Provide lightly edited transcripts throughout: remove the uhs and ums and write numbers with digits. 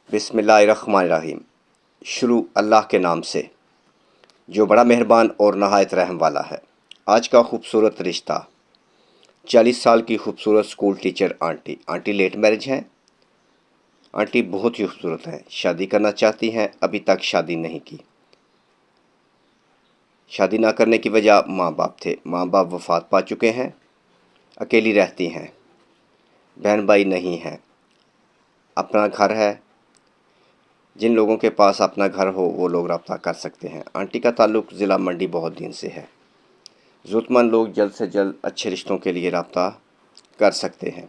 بسم اللہ الرحمن الرحیم۔ شروع اللہ کے نام سے جو بڑا مہربان اور نہایت رحم والا ہے۔ آج کا خوبصورت رشتہ 40 سال کی خوبصورت school teacher aunty. Aunty late marriage ہیں۔ آنٹی بہت ہی خوبصورت ہیں، شادی کرنا چاہتی ہیں، ابھی تک شادی نہیں کی۔ شادی نہ کرنے کی وجہ ماں باپ تھے، ماں باپ وفات پا چکے ہیں، اکیلی رہتی ہیں، بہن بھائی نہیں ہیں، اپنا گھر ہے۔ جن لوگوں کے پاس اپنا گھر ہو وہ لوگ رابطہ کر سکتے ہیں۔ آنٹی کا تعلق ضلع منڈی بہت دن سے ہے۔ ضرورت مند لوگ جلد سے جلد اچھے رشتوں کے لیے رابطہ کر سکتے ہیں،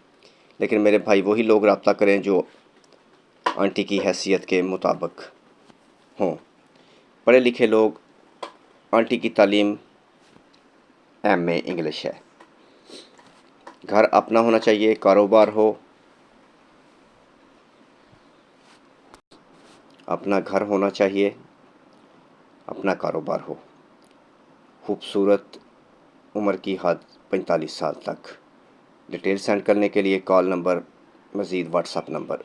لیکن میرے بھائی وہی لوگ رابطہ کریں جو آنٹی کی حیثیت کے مطابق ہوں۔ پڑھے لکھے لوگ۔ آنٹی کی تعلیم ایم اے انگلش ہے۔ گھر اپنا ہونا چاہیے، کاروبار ہو، اپنا گھر ہونا چاہیے، اپنا کاروبار ہو۔ خوبصورت، عمر کی حد 45 سال تک۔ ڈیٹیل سینڈ کرنے کے لیے کال نمبر مزید واٹس اپ نمبر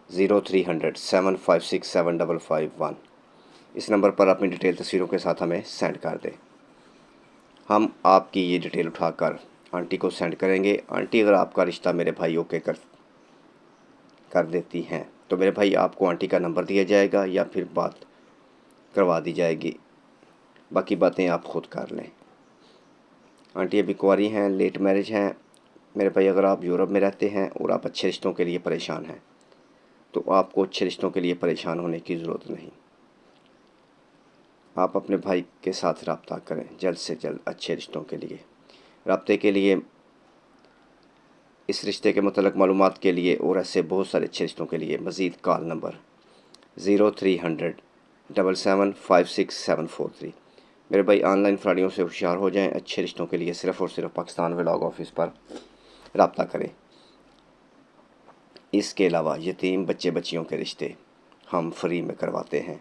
0300 756 7551۔ اس نمبر پر اپنی ڈیٹیل تصویروں کے ساتھ ہمیں سینڈ کر دیں۔ ہم آپ کی یہ ڈیٹیل اٹھا کر آنٹی کو سینڈ کریں گے۔ آنٹی اگر آپ کا رشتہ میرے بھائی اوکے کر دیتی ہیں تو میرے بھائی آپ کو آنٹی کا نمبر دیا جائے گا یا پھر بات کروا دی جائے گی، باقی باتیں آپ خود کر لیں۔ آنٹی ابھی کنواری ہیں، لیٹ میرج ہیں۔ میرے بھائی اگر آپ یورپ میں رہتے ہیں اور آپ اچھے رشتوں کے لیے پریشان ہیں تو آپ کو اچھے رشتوں کے لیے پریشان ہونے کی ضرورت نہیں۔ آپ اپنے بھائی کے ساتھ رابطہ کریں جلد سے جلد اچھے رشتوں کے لیے۔ رابطے کے لیے، اس رشتے کے متعلق معلومات کے لیے اور ایسے بہت سارے اچھے رشتوں کے لیے مزید کال نمبر 0300 77 56 743۔ میرے بھائی آن لائن فراڈیوں سے ہوشیار ہو جائیں۔ اچھے رشتوں کے لیے صرف اور صرف پاکستان ولاگ آفس پر رابطہ کریں۔ اس کے علاوہ یتیم بچے بچیوں کے رشتے ہم فری میں کرواتے ہیں۔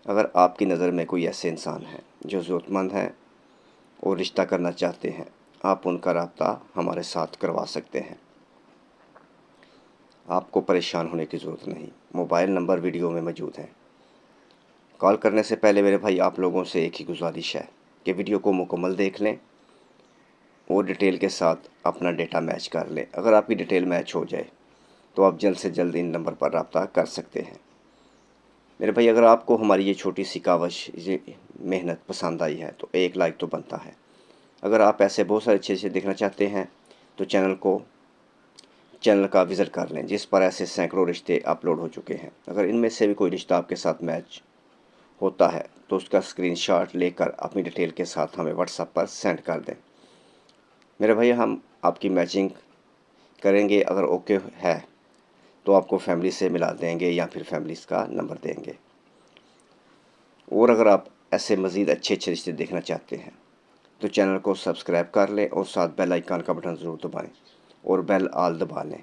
اگر آپ کی نظر میں کوئی ایسے انسان ہیں جو ضرورت مند ہیں اور رشتہ کرنا چاہتے ہیں، آپ ان کا رابطہ ہمارے ساتھ کروا سکتے ہیں۔ آپ کو پریشان ہونے کی ضرورت نہیں۔ موبائل نمبر ویڈیو میں موجود ہیں۔ کال کرنے سے پہلے میرے بھائی آپ لوگوں سے ایک ہی گزارش ہے کہ ویڈیو کو مکمل دیکھ لیں اور ڈیٹیل کے ساتھ اپنا ڈیٹا میچ کر لیں۔ اگر آپ کی ڈیٹیل میچ ہو جائے تو آپ جلد سے جلد ان نمبر پر رابطہ کر سکتے ہیں۔ میرے بھائی اگر آپ کو ہماری یہ چھوٹی سی کاوش، یہ محنت پسند آئی ہے تو ایک لائک تو بنتا ہے۔ اگر آپ ایسے بہت سارے اچھے دیکھنا چاہتے ہیں تو چینل کا وزٹ کر لیں، جس پر ایسے سینکڑوں رشتے اپلوڈ ہو چکے ہیں۔ اگر ان میں سے بھی کوئی رشتہ آپ کے ساتھ میچ ہوتا ہے تو اس کا اسکرین شاٹ لے کر اپنی ڈیٹیل کے ساتھ ہمیں واٹس ایپ پر سینڈ کر دیں۔ میرے بھائی ہم آپ کی میچنگ کریں گے، اگر اوکے ہے تو آپ کو فیملی سے ملا دیں گے یا پھر فیملیز کا نمبر دیں گے۔ اور اگر آپ ایسے مزید اچھے رشتے دیکھنا چاہتے ہیں تو چینل کو سبسکرائب کر لیں اور ساتھ بیل آئیکن کا بٹن ضرور دبائیں اور بیل آل دبا لیں،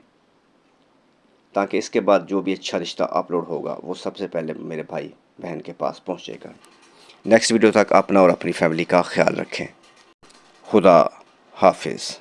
تاکہ اس کے بعد جو بھی اچھا رشتہ اپلوڈ ہوگا وہ سب سے پہلے میرے بھائی بہن کے پاس پہنچے گا۔ نیکسٹ ویڈیو تک اپنا اور اپنی فیملی کا خیال رکھیں۔ خدا حافظ۔